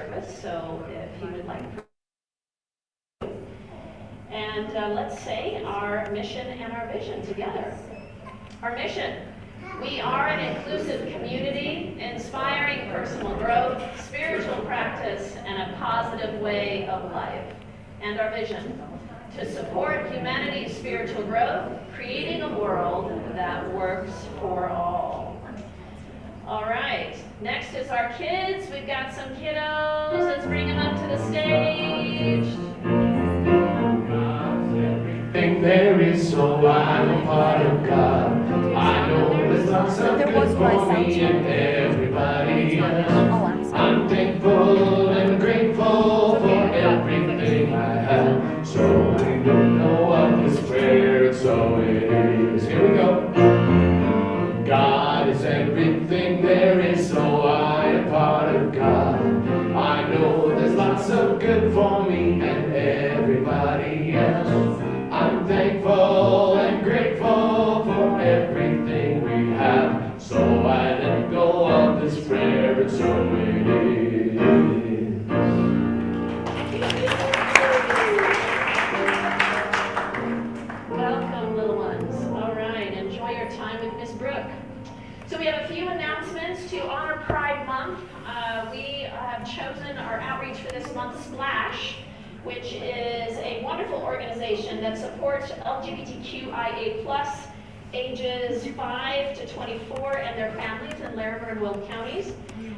service, so if you would like. And let's say our mission and our vision together. Our mission: we are an inclusive community, inspiring personal growth, spiritual practice, and a positive way of life. And our vision: to support humanity's spiritual growth, creating a world that works for all. All right, next is our kids. We've got some kiddos. Let's bring them up to the stage. Everything there is, so I'm a part of God. I know there's lots of good for me and everybody else. I'm thankful and grateful for everything I have. So I don't know what this prayer, so it is. Here we go. God is everything there is, so I am part of God. I know there's lots of good for me and everybody else. I'm thankful and grateful for everything we have. So I let go of this prayer, and so it is. Welcome, little ones. All right, enjoy your time with Miss Brooke. So we have a few announcements to honor Pride Month. We have chosen our outreach for this month, Splash, which is a wonderful organization that supports LGBTQIA+ ages 5 to 24 and their families in Larimer and Will counties.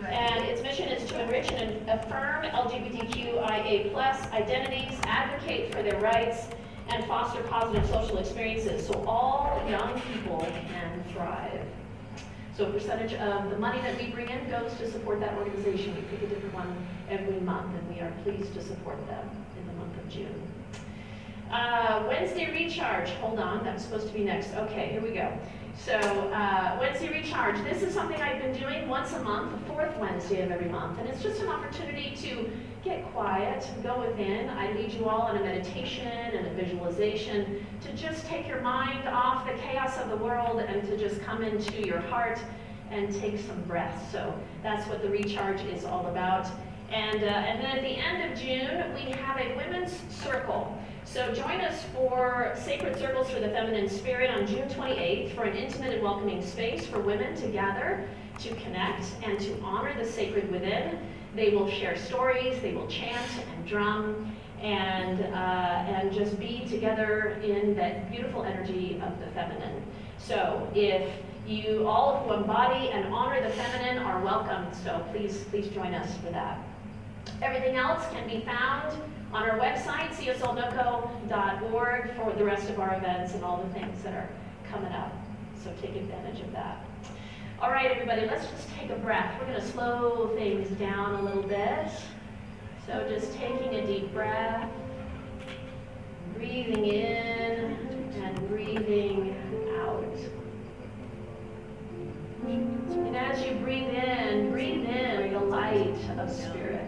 And its mission is to enrich and affirm LGBTQIA+ identities, advocate for their rights, and foster positive social experiences so all young people can thrive. So a percentage of the money that we bring in goes to support that organization. We pick a different one every month, and we are pleased to support them in the month of June. Wednesday Recharge. Hold on, that's supposed to be next. Okay, here we go. So Wednesday Recharge. This is something I've been doing once a month, the fourth Wednesday of every month, and it's just an opportunity to get quiet, go within. I lead you all in a meditation and a visualization to just take your mind off the chaos of the world and to just come into your heart and take some breaths. So that's what the Recharge is all about. And then at the end of June, we have a women's circle. So join us for Sacred Circles for the Feminine Spirit on June 28th for an intimate and welcoming space for women to gather, to connect, and to honor the sacred within. They will share stories, they will chant and drum, and just be together in that beautiful energy of the feminine. So if you all who embody and honor the feminine are welcome, so please join us for that. Everything else can be found on our website, cslnoco.org, for the rest of our events and all the things that are coming up. So take advantage of that. All right, everybody, let's just take a breath. We're going to slow things down a little bit. So just taking a deep breath, breathing in and breathing out. And as you breathe in the light of spirit.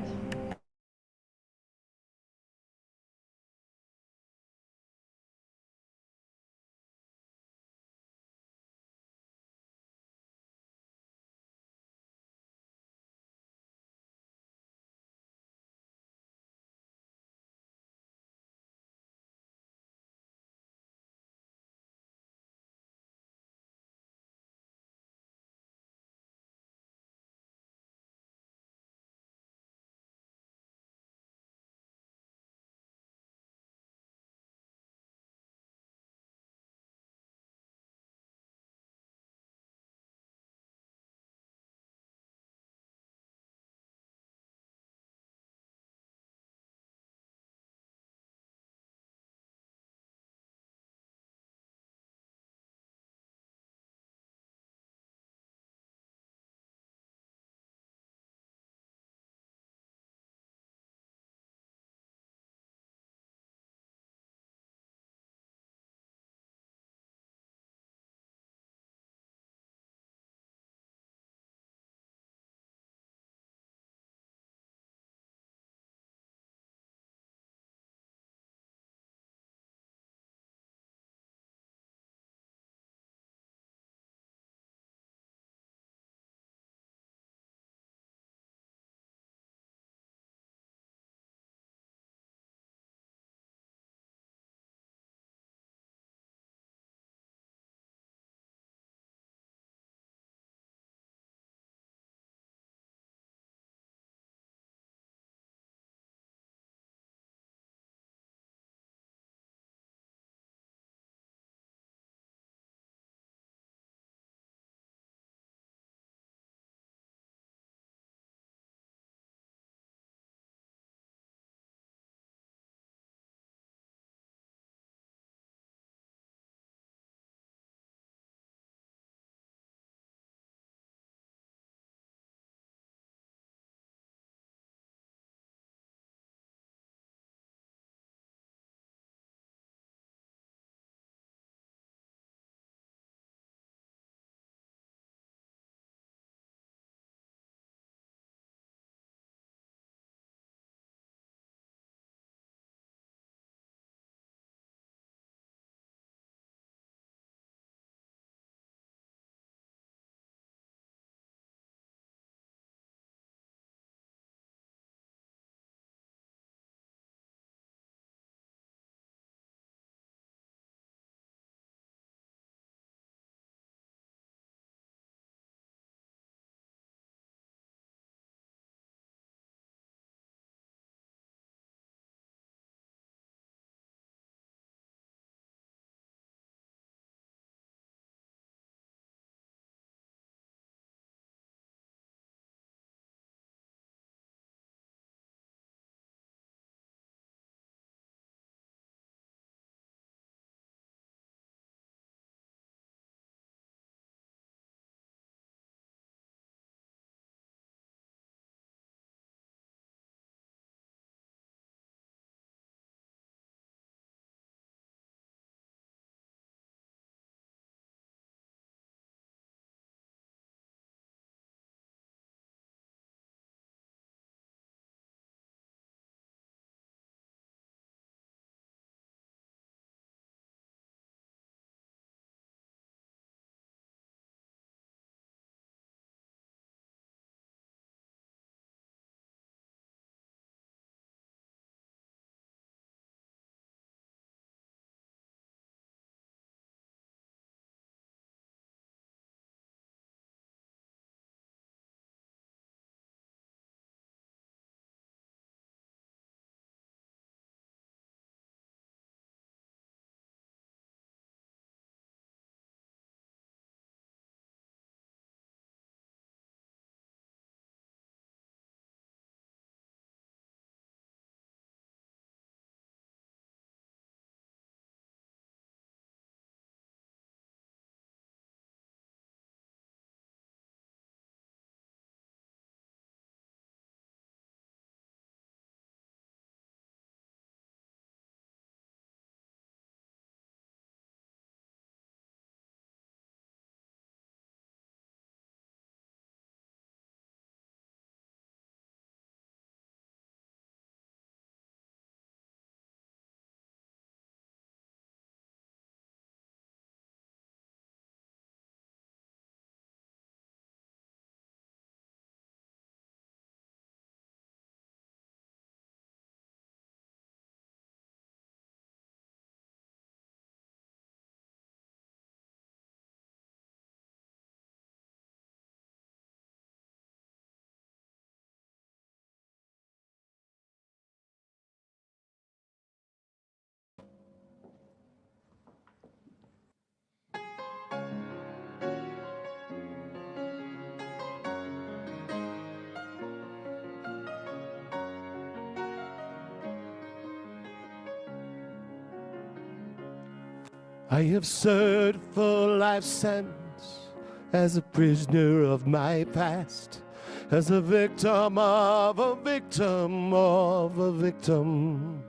I have served full life sentence as a prisoner of my past, as a victim of a victim of a victim.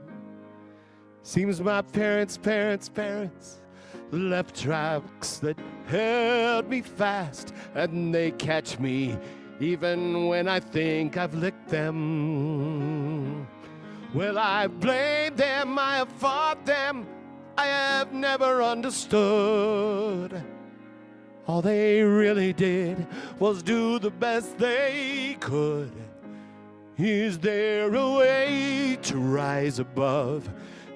Seems my parents' left tracks that held me fast, and they catch me even when I think I've licked them. Well, I blame them, I have fought them, I have never understood. All they really did was do the best they could. Is there a way to rise above?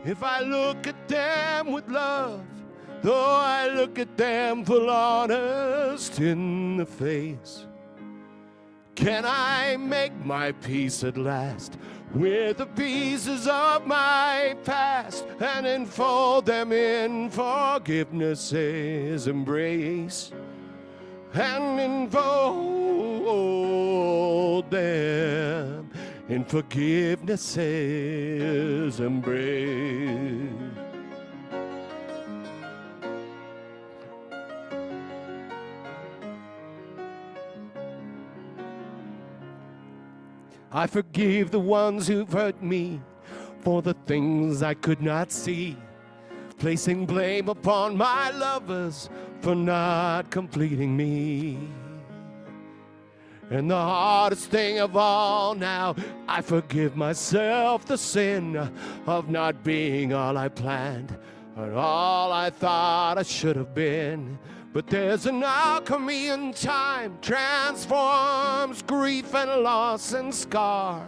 If I look at them with love, though I look at them full honest in the face, can I make my peace at last with the pieces of my past and enfold them in forgiveness's embrace? And enfold them in forgiveness's embrace. I forgive the ones who've hurt me for the things I could not see, placing blame upon my lovers for not completing me. And the hardest thing of all now, I forgive myself the sin of not being all I planned or all I thought I should have been. But there's an alchemy in time, transforms grief and loss and scar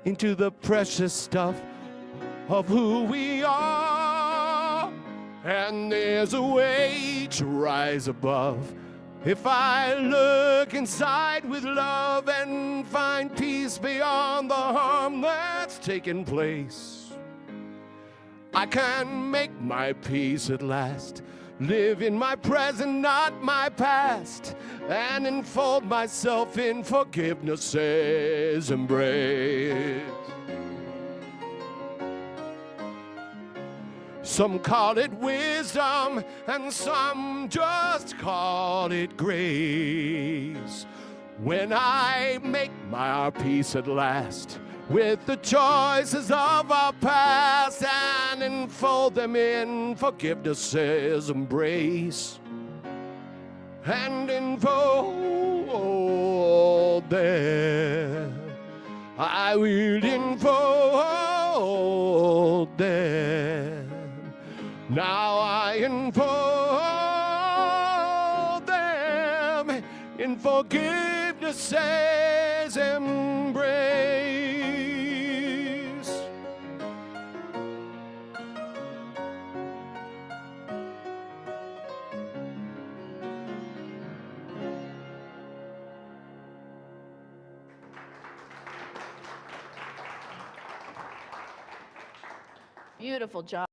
into the precious stuff of who we are. And there's a way to rise above if I look inside with love and find peace beyond the harm that's taken place. I can make my peace at last, live in my present, not my past, and enfold myself in forgiveness's embrace. Some call it wisdom, and some just call it grace. When I make my peace at last with the choices of our past and enfold them in forgiveness's embrace, and enfold them, I will enfold them. Now I enfold them in forgiveness's embrace. Beautiful job.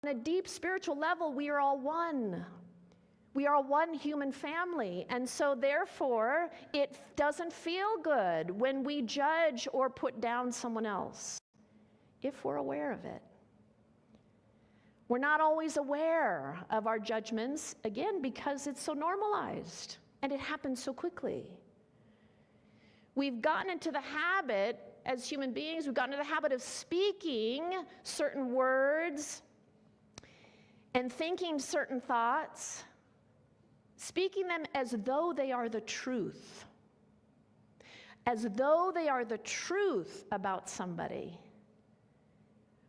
On a deep spiritual level, we are all one. We are one human family, and so therefore, it doesn't feel good when we judge or put down someone else, if we're aware of it. We're not always aware of our judgments, again, because it's so normalized, and it happens so quickly. We've gotten into the habit, as human beings, we've gotten into the habit of speaking certain words and thinking certain thoughts, speaking them as though they are the truth, as though they are the truth about somebody.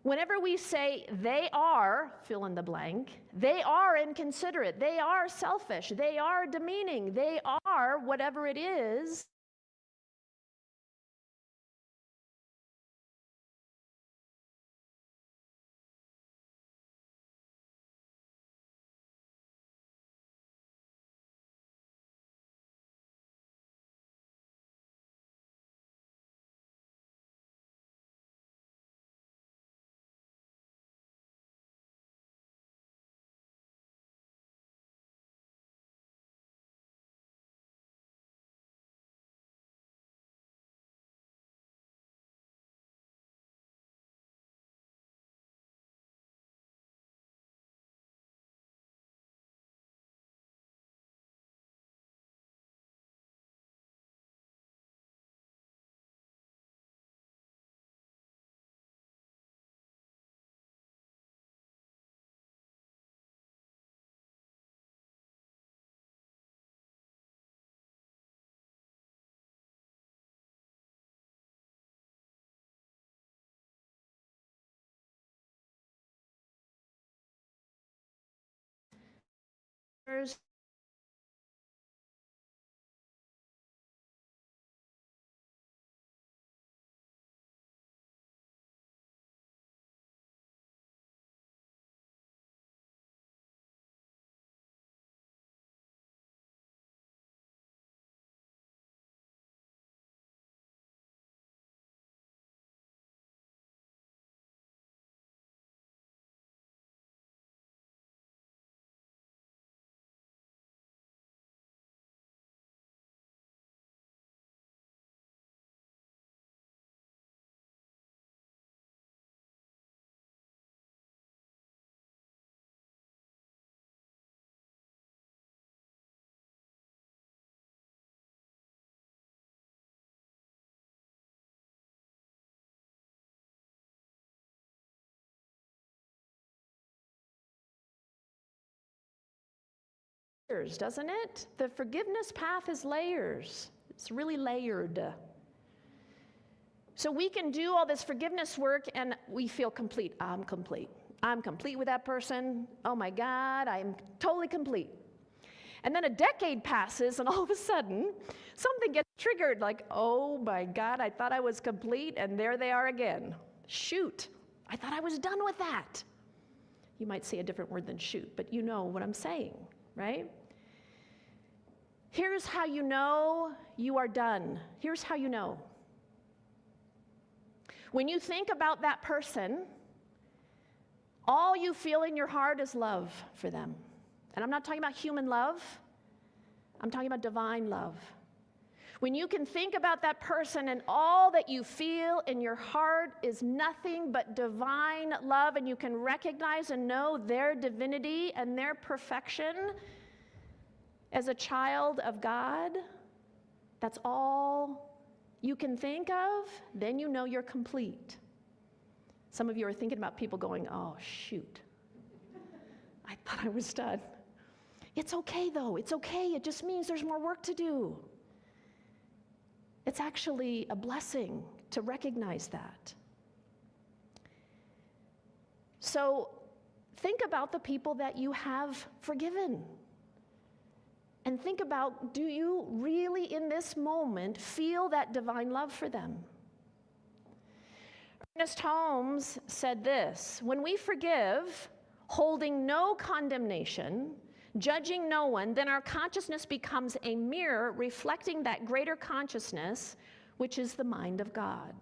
Whenever we say they are, fill in the blank, they are inconsiderate, they are selfish, they are demeaning, they are whatever it is, there's layers, doesn't it? The forgiveness path is layers. It's really layered. So we can do all this forgiveness work and we feel complete. I'm complete. I'm complete with that person. Oh my God, I'm totally complete. And then a decade passes and all of a sudden something gets triggered like, oh my God, I thought I was complete and there they are again. Shoot, I thought I was done with that. You might say a different word than shoot, but you know what I'm saying, right? Here's how you know you are done. Here's how you know. When you think about that person, all you feel in your heart is love for them. And I'm not talking about human love. I'm talking about divine love. When you can think about that person and all that you feel in your heart is nothing but divine love, and you can recognize and know their divinity and their perfection as a child of God, that's all you can think of, then you know you're complete. Some of you are thinking about people going, oh, shoot, I thought I was done. It's okay, though. It's okay. It just means there's more work to do. It's actually a blessing to recognize that. So think about the people that you have forgiven. And think about, do you really in this moment feel that divine love for them? Ernest Holmes said this: when we forgive, holding no condemnation, judging no one, then our consciousness becomes a mirror reflecting that greater consciousness, which is the mind of God.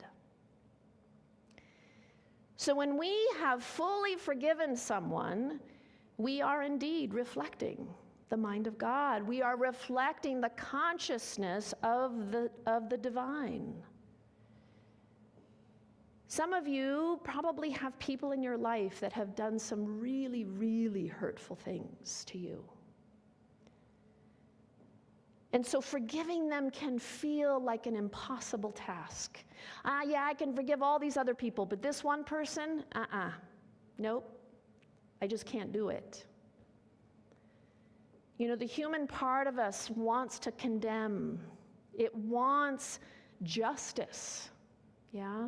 So when we have fully forgiven someone, we are indeed reflecting the mind of God. We are reflecting the consciousness of the divine. Some of you probably have people in your life that have done some really, really hurtful things to you. And so forgiving them can feel like an impossible task. Yeah, I can forgive all these other people, but this one person, nope, I just can't do it. You know, the human part of us wants to condemn. It wants justice, yeah?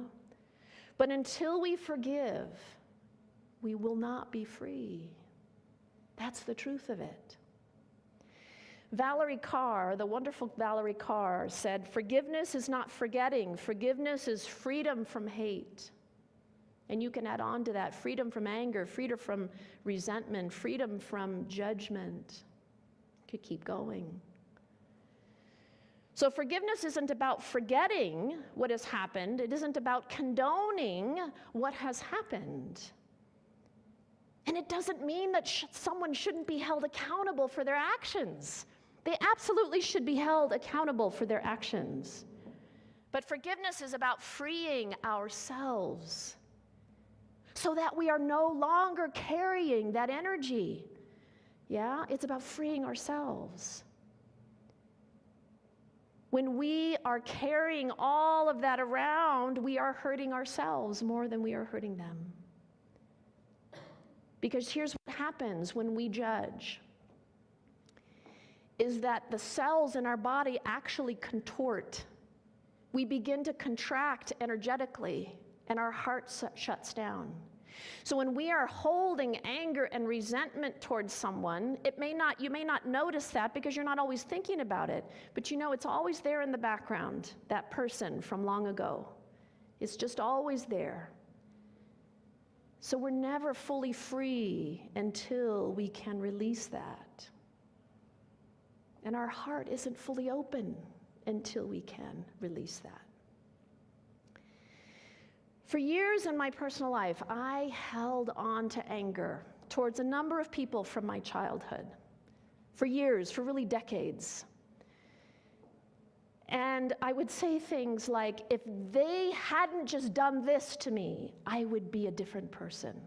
But until we forgive, we will not be free. That's the truth of it. Valerie Carr, the wonderful Valerie Carr, said, "Forgiveness is not forgetting. Forgiveness is freedom from hate." And you can add on to that, freedom from anger, freedom from resentment, freedom from judgment. You could keep going. So forgiveness isn't about forgetting what has happened. It isn't about condoning what has happened. And it doesn't mean that someone shouldn't be held accountable for their actions. They absolutely should be held accountable for their actions. But forgiveness is about freeing ourselves so that we are no longer carrying that energy. Yeah, it's about freeing ourselves. When we are carrying all of that around, we are hurting ourselves more than we are hurting them. Because here's what happens when we judge, is that the cells in our body actually contort. We begin to contract energetically, and our heart shuts down. So when we are holding anger and resentment towards someone, you may not notice that because you're not always thinking about it, but you know it's always there in the background, that person from long ago. It's just always there. So we're never fully free until we can release that. And our heart isn't fully open until we can release that. For years in my personal life, I held on to anger towards a number of people from my childhood. For years, for really decades. And I would say things like, if they hadn't just done this to me, I would be a different person.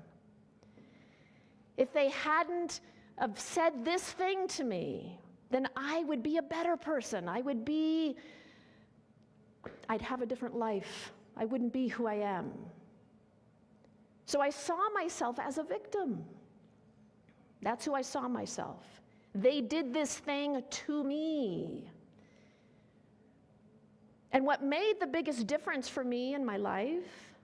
If they hadn't have said this thing to me, then I would be a better person. I'd have a different life. I wouldn't be who I am. So I saw myself as a victim. That's who I saw myself. They did this thing to me. And what made the biggest difference for me in my life,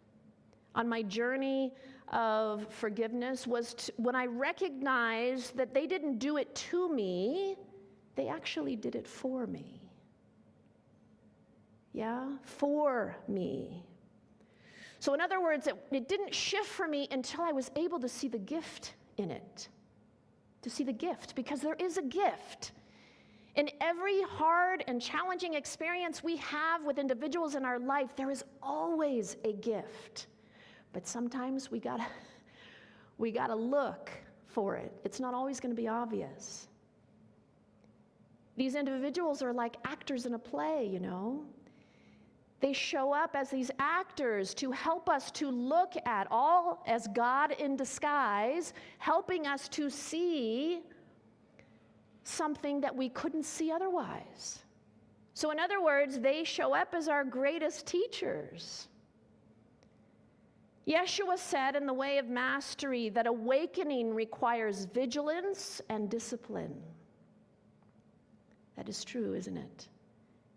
on my journey of forgiveness, was when I recognized that they didn't do it to me, they actually did it for me. Yeah, for me. So in other words, it didn't shift for me until I was able to see the gift in it. To see the gift, because there is a gift. In every hard and challenging experience we have with individuals in our life, there is always a gift. But sometimes we gotta look for it. It's not always going to be obvious. These individuals are like actors in a play, you know. They show up as these actors to help us to look at all as God in disguise, helping us to see something that we couldn't see otherwise. So in other words, they show up as our greatest teachers. Yeshua said in the Way of Mastery that awakening requires vigilance and discipline. That is true, isn't it?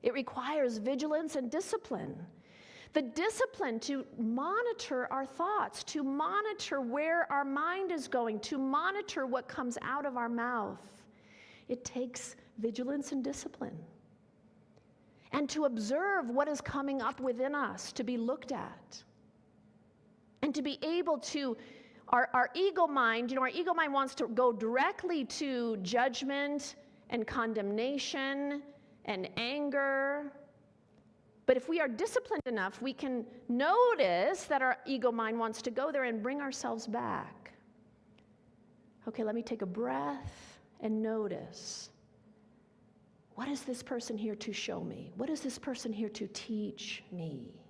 It requires vigilance and discipline. The discipline to monitor our thoughts, to monitor where our mind is going, to monitor what comes out of our mouth. It takes vigilance and discipline. And to observe what is coming up within us, to be looked at. And to be able to, our ego mind, our ego mind wants to go directly to judgment and condemnation and anger. But if we are disciplined enough, we can notice that our ego mind wants to go there and bring ourselves back. Okay, let me take a breath and notice. What is this person here to show me? What is this person here to teach me?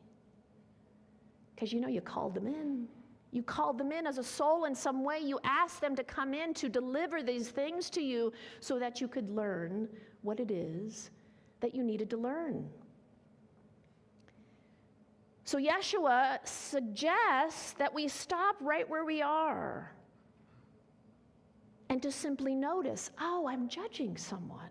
Because you called them in. You called them in as a soul in some way. You asked them to come in to deliver these things to you so that you could learn what it is that you needed to learn. So Yeshua suggests that we stop right where we are and to simply notice, oh, I'm judging someone.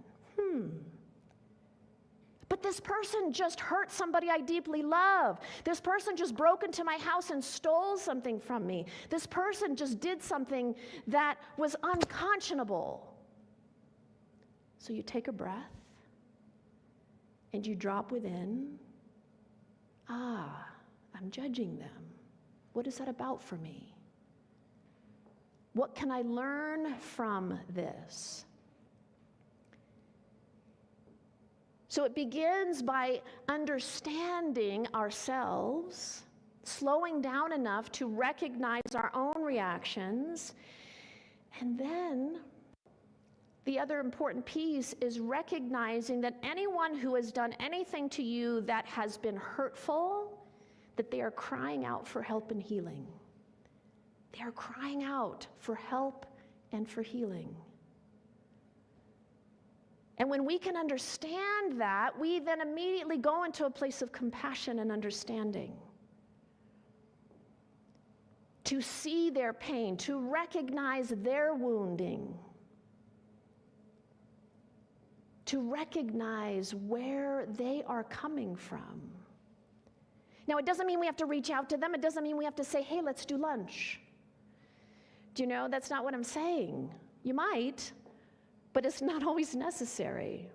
But this person just hurt somebody I deeply love. This person just broke into my house and stole something from me. This person just did something that was unconscionable. So you take a breath and you drop within, I'm judging them. What is that about for me? What can I learn from this? So it begins by understanding ourselves, slowing down enough to recognize our own reactions, and then the other important piece is recognizing that anyone who has done anything to you that has been hurtful, that they are crying out for help and healing. They are crying out for help and for healing. And when we can understand that, we then immediately go into a place of compassion and understanding. To see their pain, to recognize their wounding, to recognize where they are coming from. Now, it doesn't mean we have to reach out to them. It doesn't mean we have to say, hey, let's do lunch. That's not what I'm saying. You might, but it's not always necessary.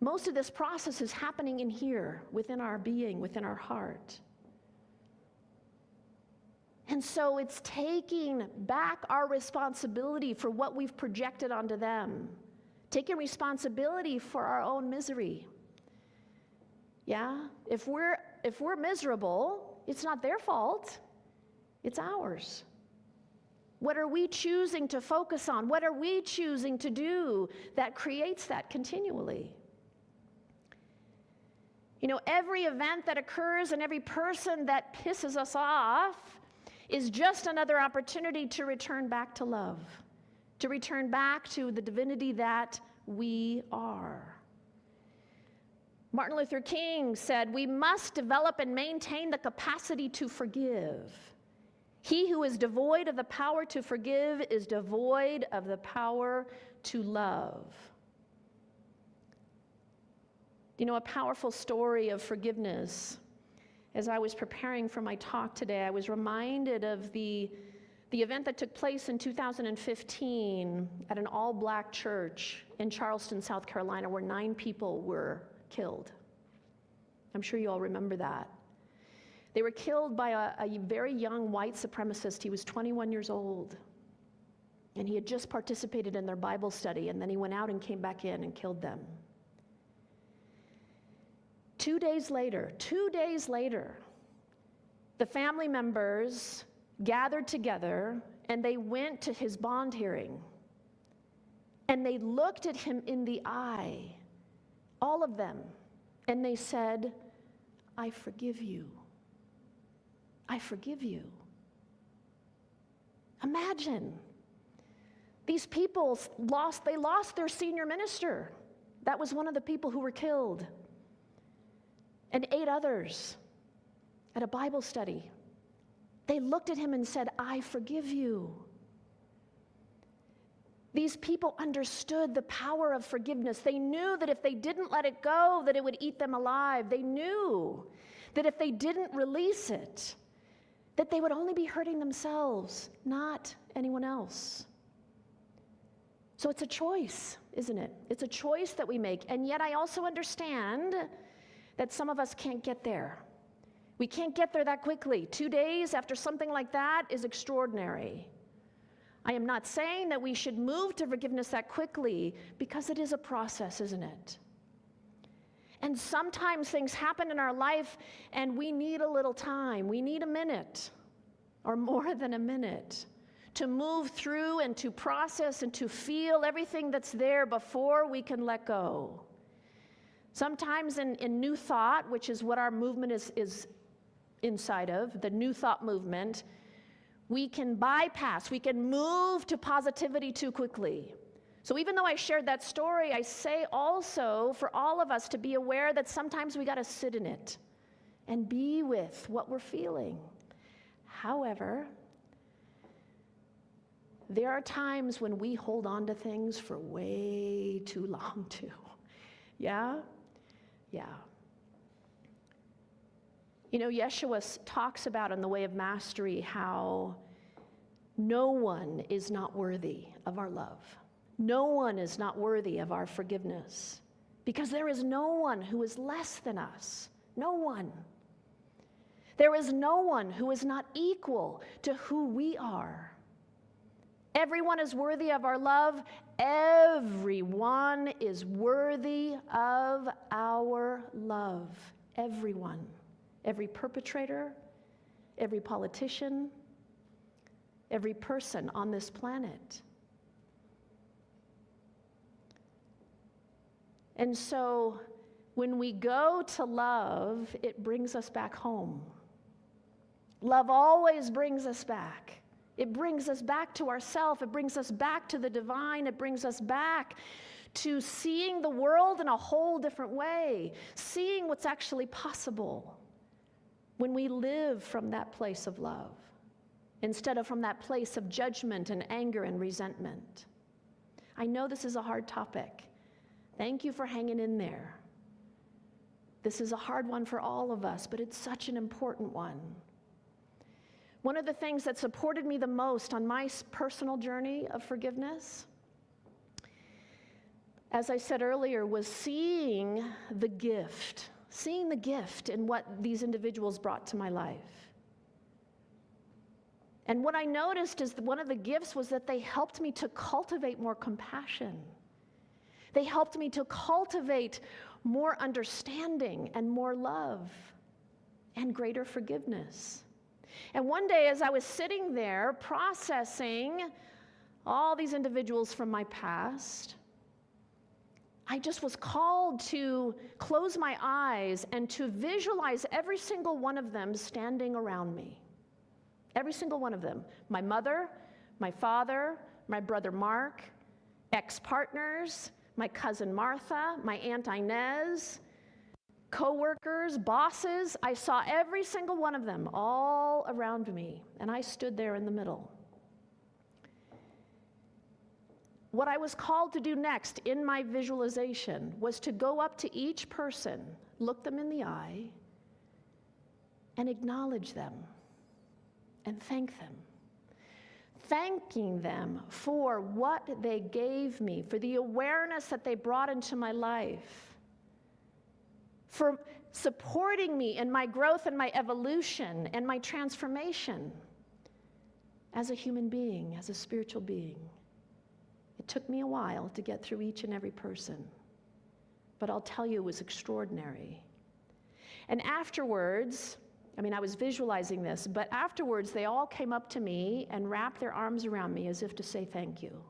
Most of this process is happening in here, within our being, within our heart. And so it's taking back our responsibility for what we've projected onto them, taking responsibility for our own misery. Yeah? If we're miserable, it's not their fault, it's ours. What are we choosing to focus on? What are we choosing to do that creates that continually? Every event that occurs and every person that pisses us off is just another opportunity to return back to love, to return back to the divinity that we are. Martin Luther King said, we must develop and maintain the capacity to forgive. He who is devoid of the power to forgive is devoid of the power to love. A powerful story of forgiveness. As I was preparing for my talk today, I was reminded of the event that took place in 2015 at an all-black church in Charleston, South Carolina, where 9 people were killed. I'm sure you all remember that. They were killed by a very young white supremacist. He was 21 years old. And he had just participated in their Bible study, and then he went out and came back in and killed them. 2 days later, the family members gathered together and they went to his bond hearing. And they looked at him in the eye, all of them, and they said, I forgive you. I forgive you. Imagine. These people lost their senior minister. That was one of the people who were killed. And 8 others at a Bible study. They looked at him and said, I forgive you. These people understood the power of forgiveness. They knew that if they didn't let it go, that it would eat them alive. They knew that if they didn't release it, that they would only be hurting themselves, not anyone else. So it's a choice, isn't it? It's a choice that we make. And yet I also understand that some of us can't get there. We can't get there that quickly. 2 days after something like that is extraordinary. I am not saying that we should move to forgiveness that quickly, because it is a process, isn't it? And sometimes things happen in our life and we need a little time. We need a minute or more than a minute to move through and to process and to feel everything that's there before we can let go. Sometimes in New Thought, which is what our movement is inside of, the New Thought movement, we can bypass, we can move to positivity too quickly. So even though I shared that story, I say also for all of us to be aware that sometimes we got to sit in it and be with what we're feeling. However, there are times when we hold on to things for way too long too. Yeah? Yeah. You know, Yeshua talks about in the Way of Mastery how no one is not worthy of our love. No one is not worthy of our forgiveness, because there is no one who is less than us. No one. There is no one who is not equal to who we are. Everyone is worthy of our love. Everyone is worthy of our love. Everyone. Every perpetrator, every politician, every person on this planet. And so when we go to love, it brings us back home. Love always brings us back. It brings us back to ourselves. It brings us back to the divine. It brings us back to seeing the world in a whole different way, seeing what's actually possible when we live from that place of love, instead of from that place of judgment and anger and resentment. I know this is a hard topic. Thank you for hanging in there. This is a hard one for all of us, but it's such an important one. One of the things that supported me the most on my personal journey of forgiveness, as I said earlier, was seeing the gift in what these individuals brought to my life. And what I noticed is that one of the gifts was that they helped me to cultivate more compassion. They helped me to cultivate more understanding and more love and greater forgiveness. And one day, as I was sitting there processing all these individuals from my past, I just was called to close my eyes and to visualize every single one of them standing around me. Every single one of them. My mother, my father, my brother Mark, ex-partners, my cousin Martha, my Aunt Inez, co-workers, bosses. I saw every single one of them all around me, and I stood there in the middle. What I was called to do next in my visualization was to go up to each person, look them in the eye, and acknowledge them and thank them. Thanking them for what they gave me, for the awareness that they brought into my life, for supporting me in my growth and my evolution and my transformation as a human being, as a spiritual being. It took me a while to get through each and every person, but I'll tell you, it was extraordinary. And afterwards, I was visualizing this, but afterwards they all came up to me and wrapped their arms around me as if to say thank you.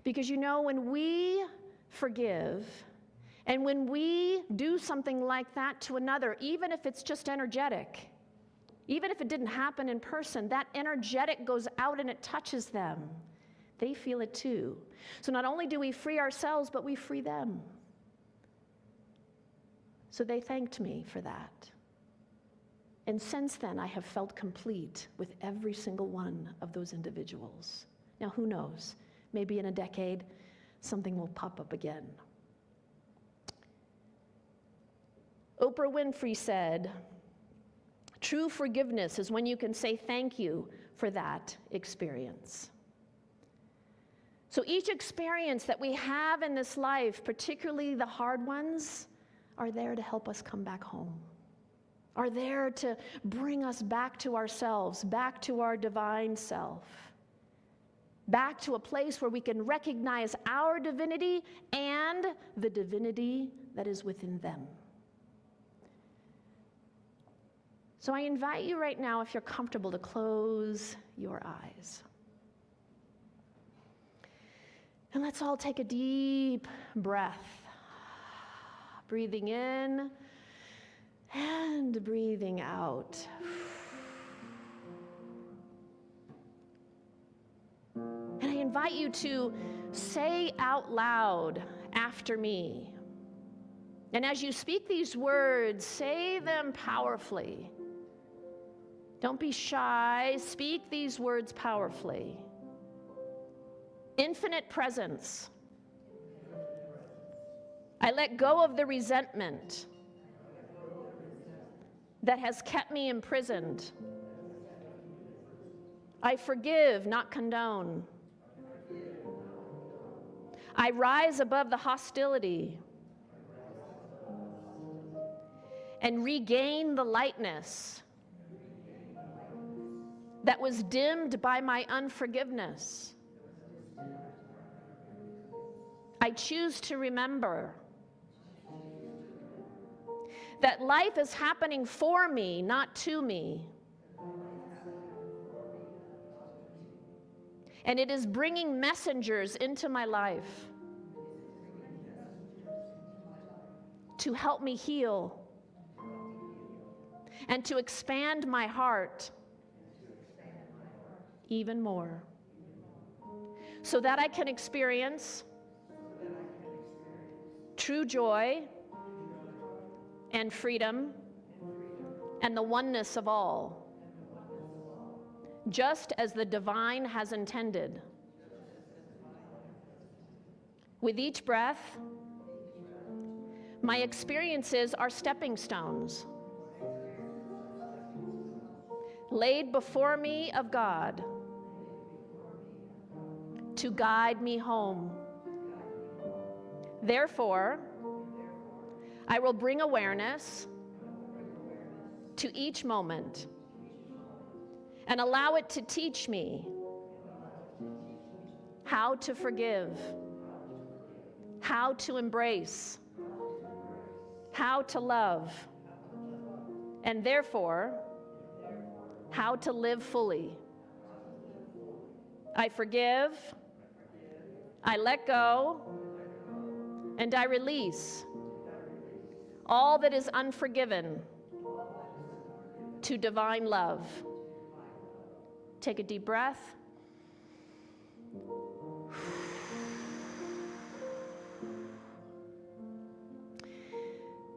Because when we forgive, and when we do something like that to another, even if it's just energetic, even if it didn't happen in person, that energetic goes out and it touches them. They feel it too. So not only do we free ourselves, but we free them. So they thanked me for that. And since then, I have felt complete with every single one of those individuals. Now, who knows? Maybe in a decade, something will pop up again. Oprah Winfrey said, "True forgiveness is when you can say thank you for that experience." So each experience that we have in this life, particularly the hard ones, are there to help us come back home, are there to bring us back to ourselves, back to our divine self, back to a place where we can recognize our divinity and the divinity that is within them. So I invite you right now, if you're comfortable, to close your eyes. And let's all take a deep breath, breathing in and breathing out. And I invite you to say out loud after me. And as you speak these words, say them powerfully. Don't be shy. Speak these words powerfully. Infinite presence. I let go of the resentment that has kept me imprisoned. I forgive, not condone. I rise above the hostility and regain the lightness that was dimmed by my unforgiveness. I choose to remember that life is happening for me, not to me. And it is bringing messengers into my life to help me heal and to expand my heart even more, so that I can experience true joy and freedom and the oneness of all, just as the divine has intended. With each breath, my experiences are stepping stones laid before me of God to guide me home. Therefore, I will bring awareness to each moment and allow it to teach me how to forgive, how to embrace, how to love, and therefore, how to live fully. I forgive, I let go, and I release all that is unforgiven to divine love. Take a deep breath.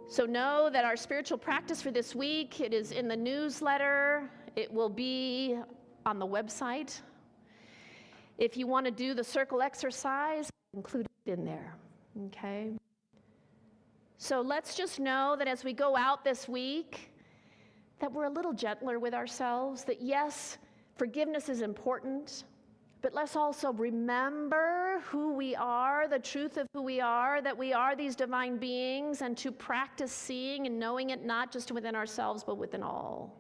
So know that our spiritual practice for this week, it is in the newsletter. It will be on the website. If you want to do the circle exercise, include it in there, okay? So let's just know that as we go out this week, that we're a little gentler with ourselves, that yes, forgiveness is important, but let's also remember who we are, the truth of who we are, that we are these divine beings, and to practice seeing and knowing it not just within ourselves, but within all.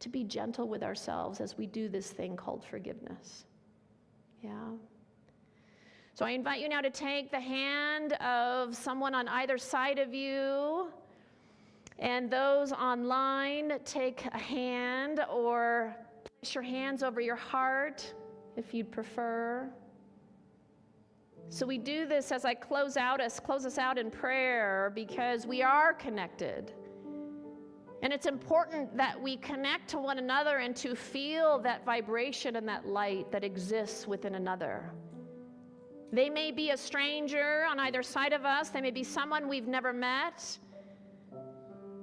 To be gentle with ourselves as we do this thing called forgiveness. Yeah. So I invite you now to take the hand of someone on either side of you, and those online, take a hand or place your hands over your heart if you'd prefer. So we do this as I close us out in prayer, because we are connected. And it's important that we connect to one another and to feel that vibration and that light that exists within another. They may be a stranger on either side of us. They may be someone we've never met.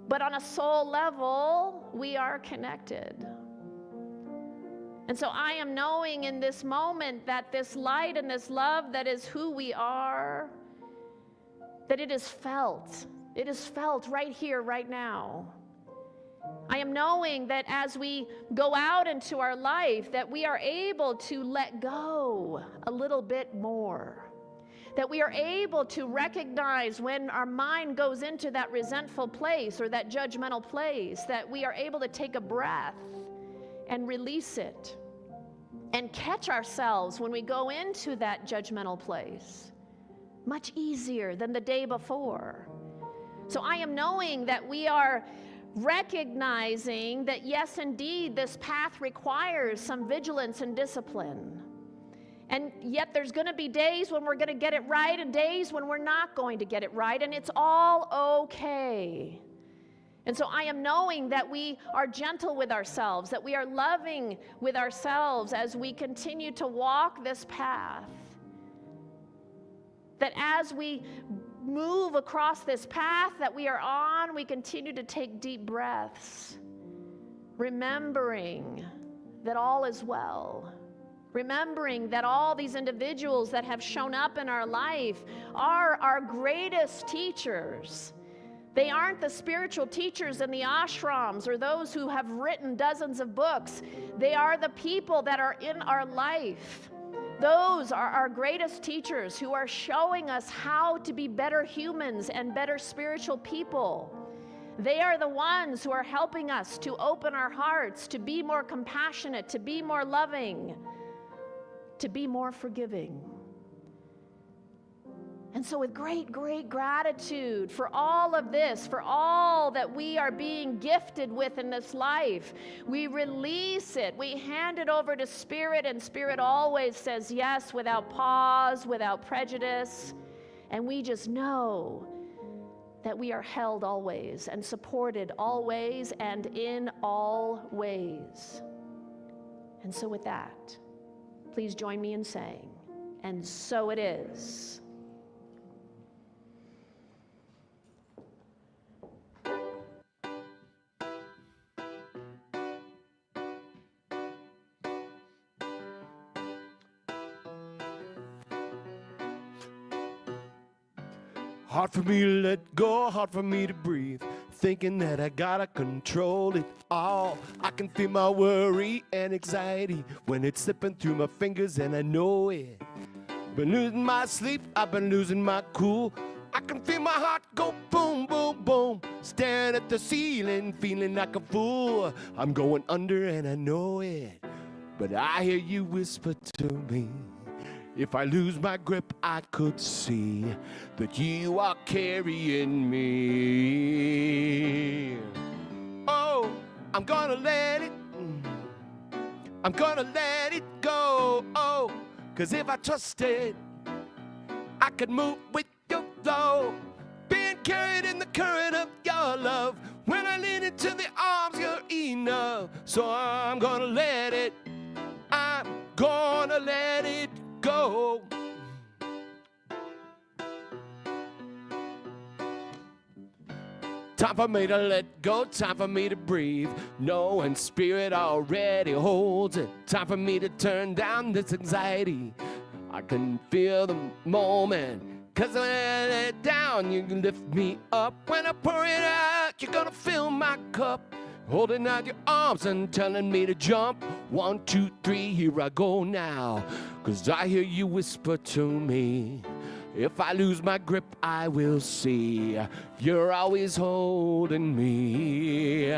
But on a soul level, we are connected. And so I am knowing in this moment that this light and this love that is who we are, that it is felt. It is felt right here, right now. I am knowing that as we go out into our life, that we are able to let go a little bit more. That we are able to recognize when our mind goes into that resentful place or that judgmental place, that we are able to take a breath and release it and catch ourselves when we go into that judgmental place. much easier than the day before. So I am knowing that we are recognizing that, yes, indeed, this path requires some vigilance and discipline. And yet there's going to be days when we're going to get it right and days when we're not going to get it right, and it's all okay. And so I am knowing that we are gentle with ourselves, that we are loving with ourselves as we continue to walk this path. That as we move across this path that we are on, we continue to take deep breaths, remembering that all is well. Remembering that all these individuals that have shown up in our life are our greatest teachers. They aren't the spiritual teachers in the ashrams or those who have written dozens of books. They are the people that are in our life. Those are our greatest teachers who are showing us how to be better humans and better spiritual people. They are the ones who are helping us to open our hearts, to be more compassionate, to be more loving, to be more forgiving. And so with great, great gratitude for all of this, for all that we are being gifted with in this life, we release it. We hand it over to Spirit, and Spirit always says yes without pause, without prejudice. And we just know that we are held always and supported always and in all ways. And so with that, please join me in saying, and so it is. Hard for me to let go, hard for me to breathe, thinking that I gotta control it all. I can feel my worry and anxiety when it's slipping through my fingers, and I know it. Been losing my sleep, I've been losing my cool. I can feel my heart go boom, boom, boom, staring at the ceiling, feeling like a fool. I'm going under and I know it, but I hear you whisper to me. If I lose my grip, I could see that you are carrying me. Oh, I'm gonna let it, I'm gonna let it go. Oh, 'cause if I trust it, I could move with your flow. Being carried in the current of your love. When I lean into the arms, you're enough. So I'm gonna let it, I'm gonna let it go. Time for me to let go, time for me to breathe. Knowing Spirit already holds it. Time for me to turn down this anxiety. I can feel the moment, 'cause when I let it down, you can lift me up. When I pour it out, you're gonna fill my cup. Holding out your arms and telling me to jump. 1, 2, 3, here I go now. 'Cause I hear you whisper to me. If I lose my grip, I will see you're always holding me.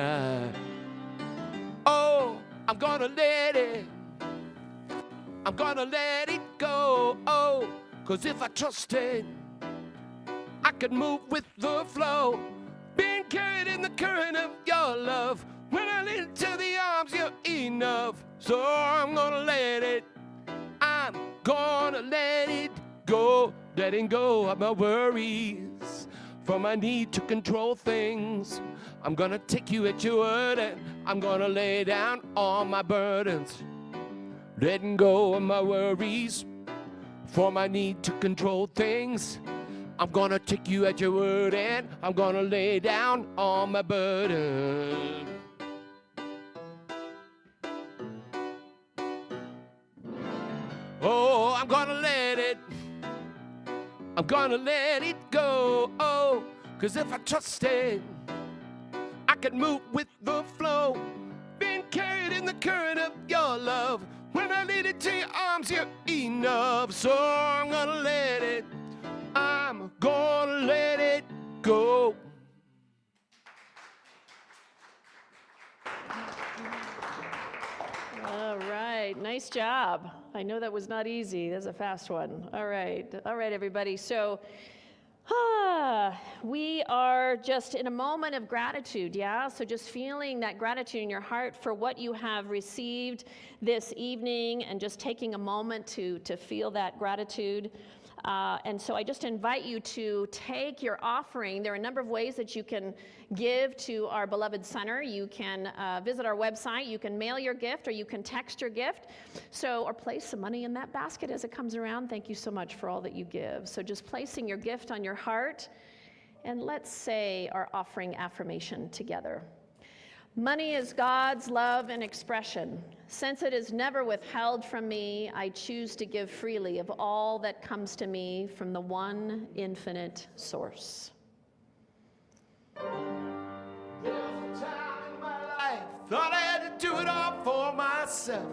Oh, I'm gonna let it, I'm gonna let it go. Oh, 'cause if I trust it, I can move with the flow. Being carried in the current of your love. When I lean into the arms, you're enough. So I'm gonna let it, I'm gonna let it go. Letting go of my worries, from my need to control things. I'm gonna take you at your word, and I'm gonna lay down all my burdens. Letting go of my worries, for my need to control things. I'm gonna take you at your word, and I'm gonna lay down all my burdens. Oh, I'm gonna let it, I'm gonna let it go. Oh, 'cause if I trust it, I can move with the flow. Being carried in the current of your love. When I lead it to your arms, you're enough. So I'm gonna let it, I'm gonna let it go. All right, Nice job. I know that was not easy. That's a fast one. All right, everybody. So, we are just in a moment of gratitude, yeah? So just feeling that gratitude in your heart for what you have received this evening and just taking a moment to feel that gratitude. And so I just invite you to take your offering. There are a number of ways that you can give to our beloved center. You can visit our website, you can mail your gift, or you can text your gift. So, or place some money in that basket as it comes around. Thank you so much for all that you give. So just placing your gift on your heart, and let's say our offering affirmation together. Money is God's love and expression. Since it is never withheld from me, I choose to give freely of all that comes to me from the one infinite source. There was a time in my life, thought I had to do it all for myself.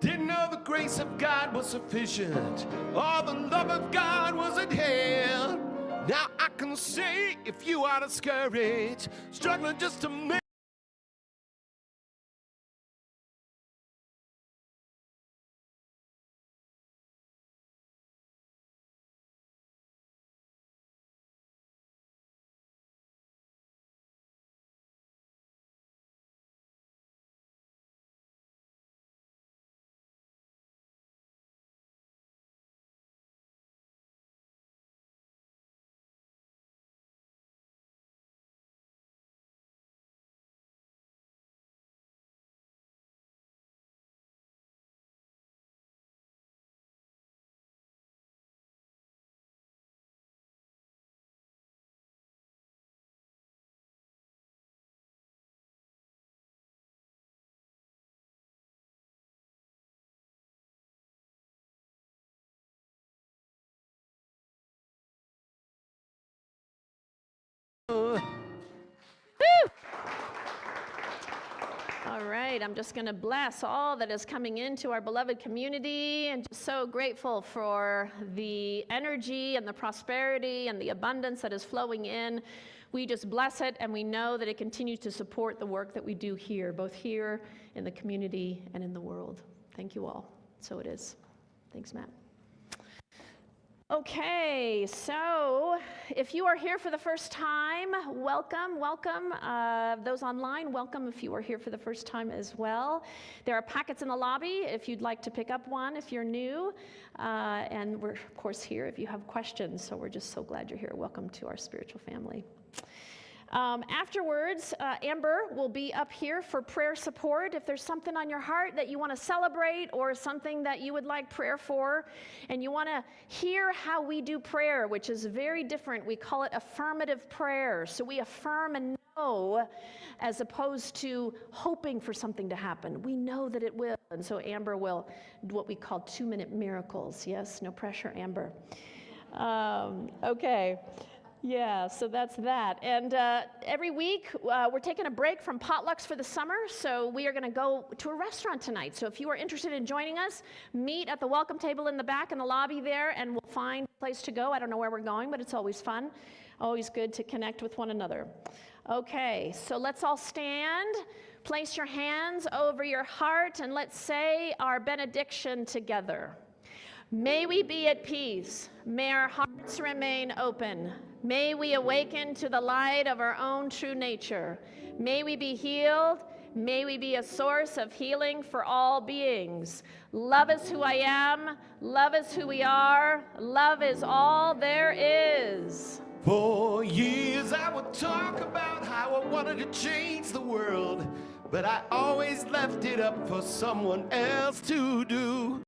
Didn't know the grace of God was sufficient, or the love of God was at hand. Now I can say, if you are discouraged, struggling just to make All right, I'm just going to bless all that is coming into our beloved community, and just so grateful for the energy and the prosperity and the abundance that is flowing in. We just bless it, and we know that it continues to support the work that we do here, both here in the community and in the world. Thank you all. So it is. Thanks, Matt. Okay, so if you are here for the first time, welcome. Those online, welcome if you are here for the first time as well. There are packets in the lobby if you'd like to pick up one if you're new. And we're, of course, here if you have questions. So we're just so glad you're here. Welcome to our spiritual family. Afterwards, Amber will be up here for prayer support. If there's something on your heart that you want to celebrate or something that you would like prayer for, and you want to hear how we do prayer, which is very different. We call it affirmative prayer. So we affirm and know as opposed to hoping for something to happen. We know that it will. And so Amber will do what we call 2-minute miracles. Yes, no pressure, Amber. Okay. Yeah, so that's that. And every week, we're taking a break from potlucks for the summer, so we are going to go to a restaurant tonight. So if you are interested in joining us, meet at the welcome table in the back in the lobby there, and we'll find a place to go. I don't know where we're going, but it's always fun. Always good to connect with one another. Okay, so let's all stand. Place your hands over your heart, and let's say our benediction together. May we be at peace. May our hearts remain open. May we awaken to the light of our own true nature. May we be healed. May we be a source of healing for all beings. Love is who I am. Love is who we are. Love is all there is. For years I would talk about how I wanted to change the world, but I always left it up for someone else to do.